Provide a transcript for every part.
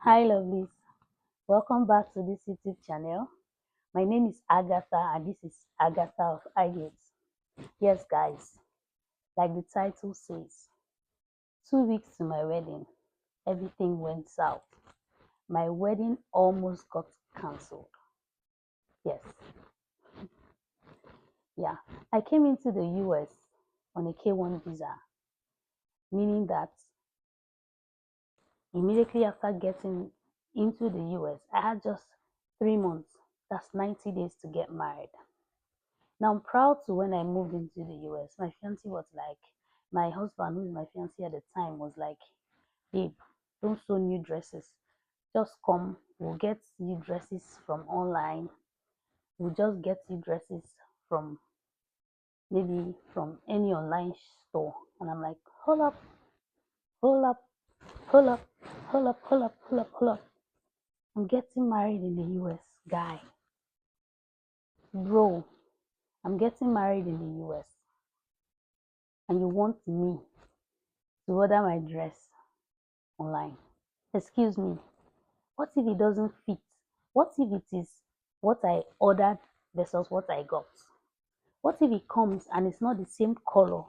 Hi lovelies, welcome back to this YouTube channel. My name is Agatha and this is Agatha of Ideas. Yes guys, like the title says, 2 weeks to my wedding, everything went south. My wedding almost got cancelled. Yes, yeah. I came into the US on a K1 visa, meaning that immediately after getting into the US, I had just 3 months, that's 90 days to get married. Now I'm proud to when I moved into the US. My fiance was like, my husband, who is my fiance at the time, was like, babe, don't sew new dresses. Just come, we'll get you dresses from online. We'll just get you dresses from maybe from any online store. And I'm like, hold up, hold up, hold up, hold up, hold up, hold up, hold up. I'm getting married in the US, guy. Bro, I'm getting married in the US. And you want me to order my dress online? Excuse me, what if it doesn't fit? What if it is what I ordered versus what I got? What if it comes and it's not the same color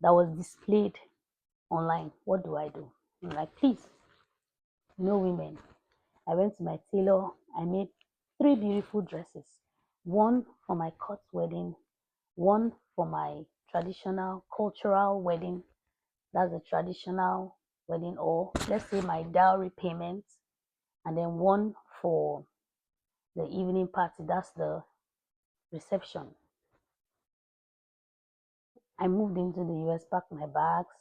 that was displayed online? What do I do? I'm like, please, no women. I went to my tailor. I made 3 beautiful dresses. One for my court wedding, one for my traditional cultural wedding. That's a traditional wedding, or let's say my dowry payment, and then one for the evening party, that's the reception. I moved into the US, packed my bags,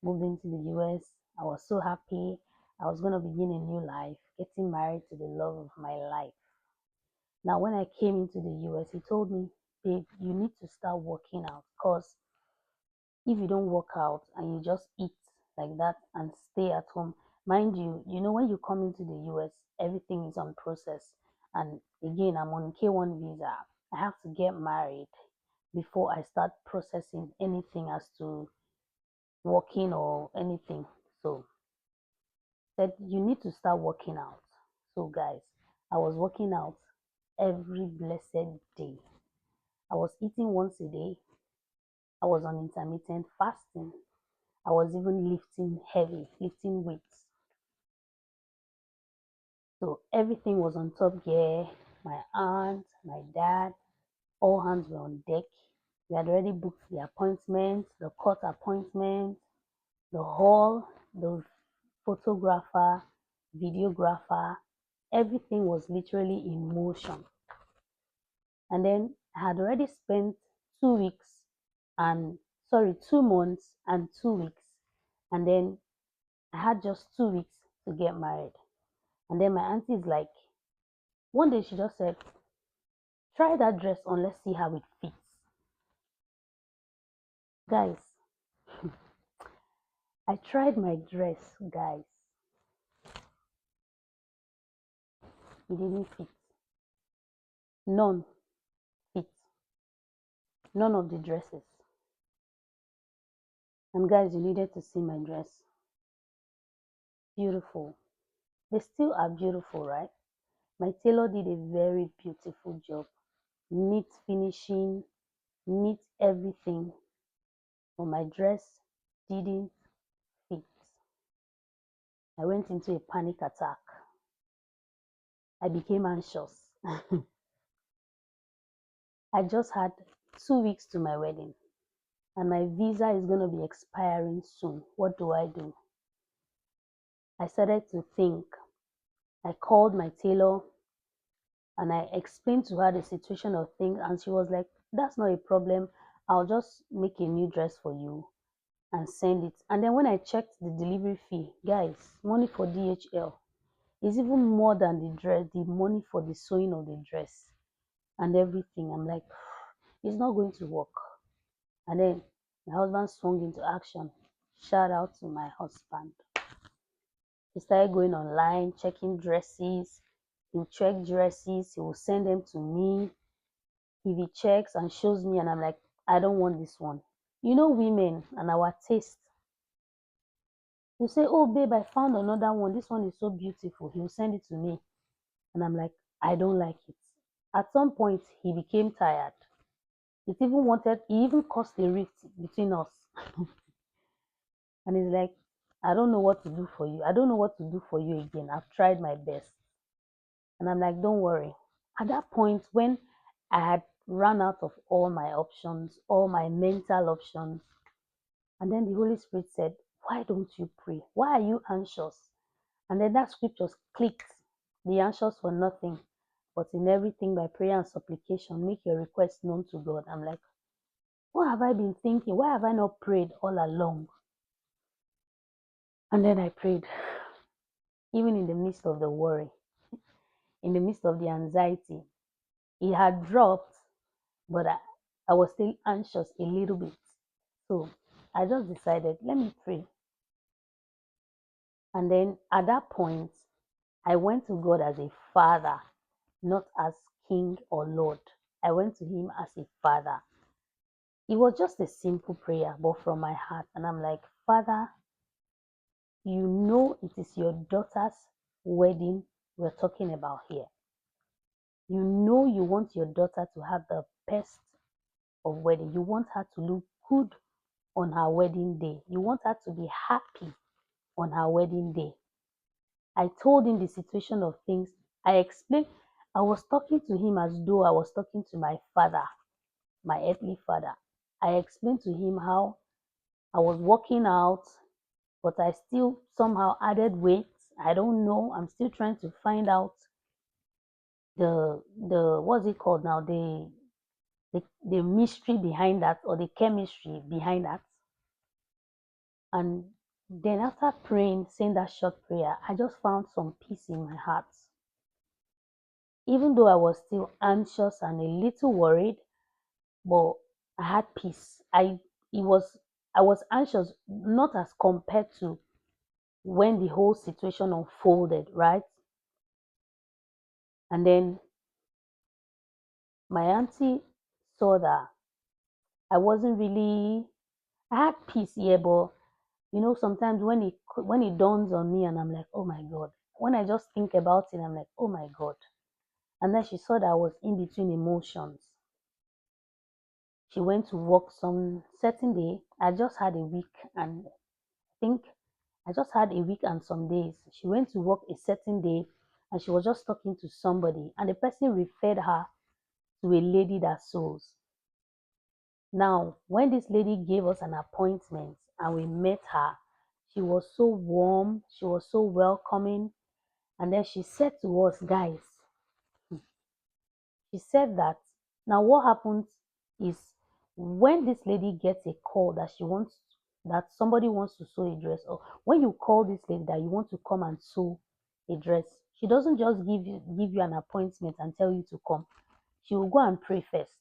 moved into the US. I was so happy. I was going to begin a new life, getting married to the love of my life. Now, when I came into the US, he told me, babe, you need to start working out, because if you don't work out and you just eat like that and stay at home, mind you, when you come into the US, everything is on process. And again, I'm on K1 visa. I have to get married before I start processing anything as to working or anything. So said you need to start working out. So guys, I was working out every blessed day. I was eating once a day. I was on intermittent fasting. I was even lifting heavy, lifting weights. So everything was on top gear. My aunt, my dad, all hands were on deck. We had already booked the appointment, the court appointment, the hall, the photographer, videographer. Everything was literally in motion. And then I had already spent 2 weeks and 2 months and 2 weeks. And then I had just 2 weeks to get married. And then my auntie is like, one day she just said, try that dress on, let's see how it fits. Guys, I tried my dress, guys. It didn't fit. None fit. None of the dresses. And guys, you needed to see my dress. Beautiful. They still are beautiful, right? My tailor did a very beautiful job. Neat finishing, neat everything. But my dress didn't fit. I went into a panic attack. I became anxious. I just had 2 weeks to my wedding, and my visa is going to be expiring soon. What do I do? I started to think. I called my tailor and I explained to her the situation of things, and she was like, that's not a problem. I'll just make a new dress for you and send it. And then when I checked the delivery fee, guys, money for DHL is even more than the dress, the money for the sewing of the dress and everything. I'm like, it's not going to work. And then my husband swung into action. Shout out to my husband. He started going online, checking dresses. He'll check dresses, he will send them to me. If he checks and shows me, and I'm like, I don't want this one. Women and our taste. You say, oh babe, I found another one. This one is so beautiful. He'll send it to me. And I'm like, I don't like it. At some point, he became tired. He even caused a rift between us. And he's like, I don't know what to do for you. I don't know what to do for you again. I've tried my best. And I'm like, don't worry. At that point, when I had run out of all my options, all my mental options, and then the Holy Spirit said, why don't you pray? Why are you anxious? And then that scripture clicked. Be anxious for nothing, but in everything by prayer and supplication, make your request known to God. I'm like, what have I been thinking? Why have I not prayed all along? And then I prayed, even in the midst of the worry, in the midst of the anxiety. It had dropped, but I was still anxious a little bit. So I just decided, let me pray. And then at that point, I went to God as a father, not as king or Lord. I went to him as a father. It was just a simple prayer, but from my heart. And I'm like, Father, you know it is your daughter's wedding we're talking about here. You know you want your daughter to have the best of wedding. You want her to look good on her wedding day. You want her to be happy on her wedding day. I told him the situation of things. I explained. I was talking to him as though I was talking to my father, my earthly father. I explained to him how I was working out, but I still somehow added weight. I don't know. I'm still trying to find out the what's it called now? The mystery behind that, or the chemistry behind that. And then after praying, saying that short prayer, I just found some peace in my heart. Even though I was still anxious and a little worried, but I had peace. It was I was anxious not as compared to when the whole situation unfolded, right? And then my auntie saw that I wasn't really I had peace here, but sometimes when it dawns on me and I'm like, oh my God. When I just think about it, I'm like, oh my God. And then she saw that I was in between emotions. She went to work some certain day. I just had a week, and I think I just had a week and some days. She went to work a certain day, and she was just talking to somebody, and the person referred her to a lady that sews. Now, when this lady gave us an appointment and we met her, she was so warm, she was so welcoming. And then she said to us, guys, she said that now what happens is when this lady gets a call that somebody wants to sew a dress, or when you call this lady that you want to come and sew a dress, she doesn't just give you an appointment and tell you to come. She will go and pray first.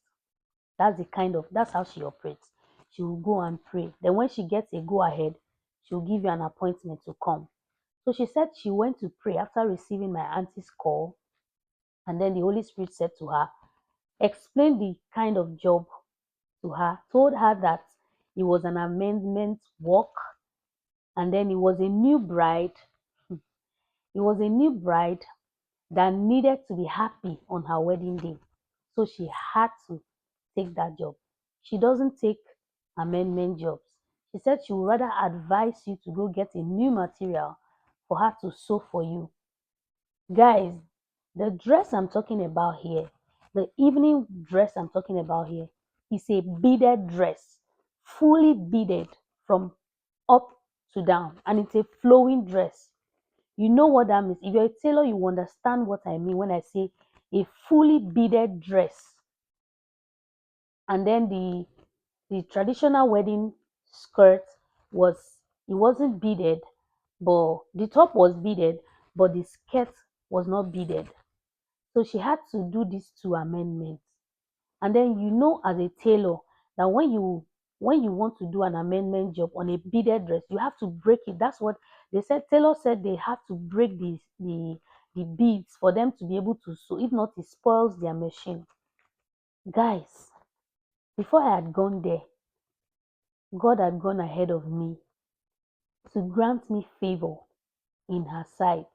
That's how she operates. She will go and pray. Then when she gets a go ahead, she will give you an appointment to come. So she said she went to pray after receiving my auntie's call, and then the Holy Spirit said to her, explain the kind of job to her, told her that it was an amendment work, and then it was a new bride. It was a new bride that needed to be happy on her wedding day. So she had to take that job. She doesn't take amendment jobs. She said she would rather advise you to go get a new material for her to sew for you. Guys, the dress I'm talking about here, the evening dress I'm talking about here, is a beaded dress, fully beaded from up to down, and it's a flowing dress. You know what that means. If you're a tailor, you understand what I mean when I say a fully beaded dress. And then the traditional wedding skirt it wasn't beaded, but the top was beaded, but the skirt was not beaded. So she had to do these two amendments. And then as a tailor that when you want to do an amendment job on a beaded dress, you have to break it. That's what they said. Tailor said they have to break the beads for them to be able to sew. If not, it spoils their machine. Guys, before I had gone there, God had gone ahead of me. to grant me favor in her sight.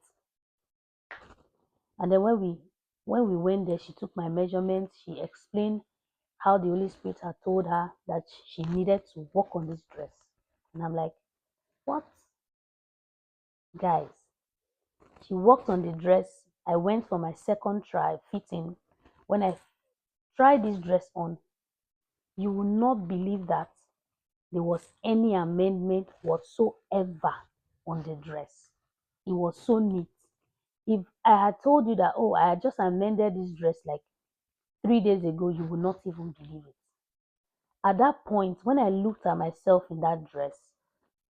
And then when we went there, she took my measurements. She explained how the Holy Spirit had told her that she needed to work on this dress. And I'm like, what? Guys, she worked on the dress. I went for my second try fitting. When I tried this dress on, you will not believe that there was any amendment whatsoever on the dress. It was so neat. If I had told you that, oh, I had just amended this dress like 3 days ago, you would not even believe it. At that point, when I looked at myself in that dress,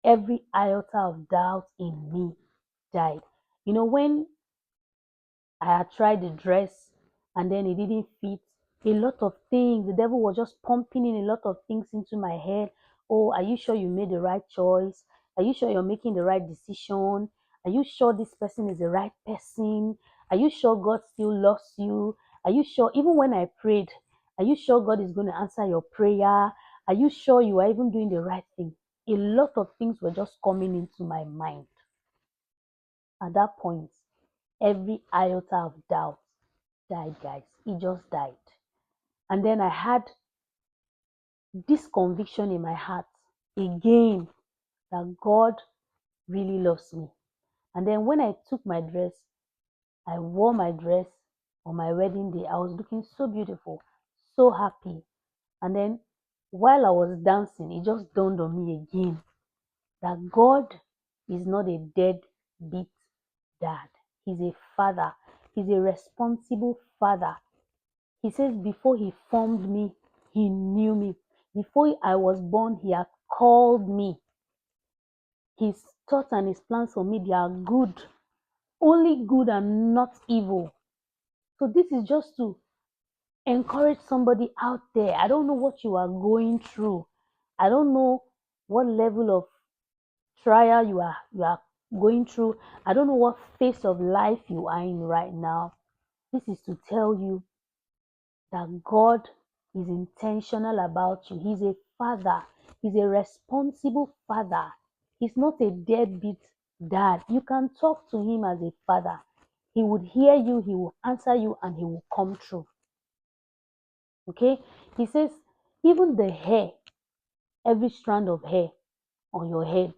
every iota of doubt in me died. You know, when I had tried the dress and then it didn't fit. A lot of things, the devil was just pumping in a lot of things into my head. Oh, are you sure you made the right choice? Are you sure you're making the right decision? Are you sure this person is the right person? Are you sure God still loves you? Are you sure, even when I prayed, are you sure God is going to answer your prayer? Are you sure you are even doing the right thing? A lot of things were just coming into my mind. At that point, every iota of doubt died, guys. It just died. And then I had this conviction in my heart again that God really loves me. And then when I took my dress, I wore my dress on my wedding day. I was looking so beautiful, so happy. And then while I was dancing, it just dawned on me again that God is not a deadbeat dad. He's a father. He's a responsible father. He says, before he formed me, he knew me. Before I was born, he had called me. His thoughts and his plans for me, they are good, only good and not evil. So this is just to encourage somebody out there. I don't know what you are going through. I don't know what level of trial you are going through. I don't know what phase of life you are in right now. This is to tell you that God is intentional about you. He's a father. He's a responsible father. He's not a deadbeat dad. You can talk to him as a father. He would hear you, he will answer you, and he will come through. Okay? He says, even the hair, every strand of hair on your head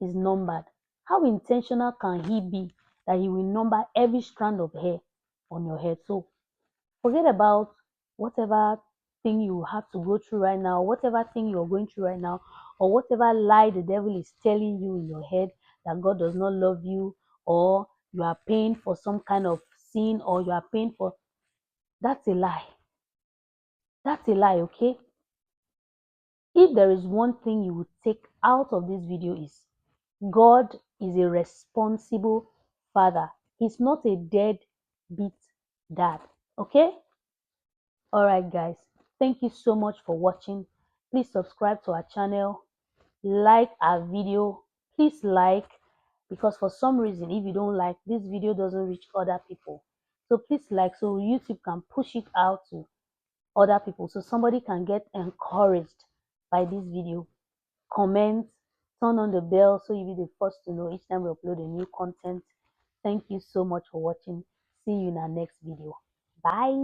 is numbered. How intentional can he be that he will number every strand of hair on your head? So forget about whatever thing you have to go through right now, whatever thing you're going through right now, or whatever lie the devil is telling you in your head that God does not love you, or you are paying for some kind of sin, or you are paying for. That's a lie. That's a lie, okay? If there is one thing you would take out of this video is God is a responsible father. He's not a deadbeat dad, okay? All right, guys. Thank you so much for watching. Please subscribe to our channel. Like our video. Please like, because for some reason, if you don't like, this video doesn't reach other people. So please like so YouTube can push it out to other people so somebody can get encouraged by this video. Comment, turn on the bell so you'll be the first to know each time we upload a new content. Thank you so much for watching. See you in our next video. Bye.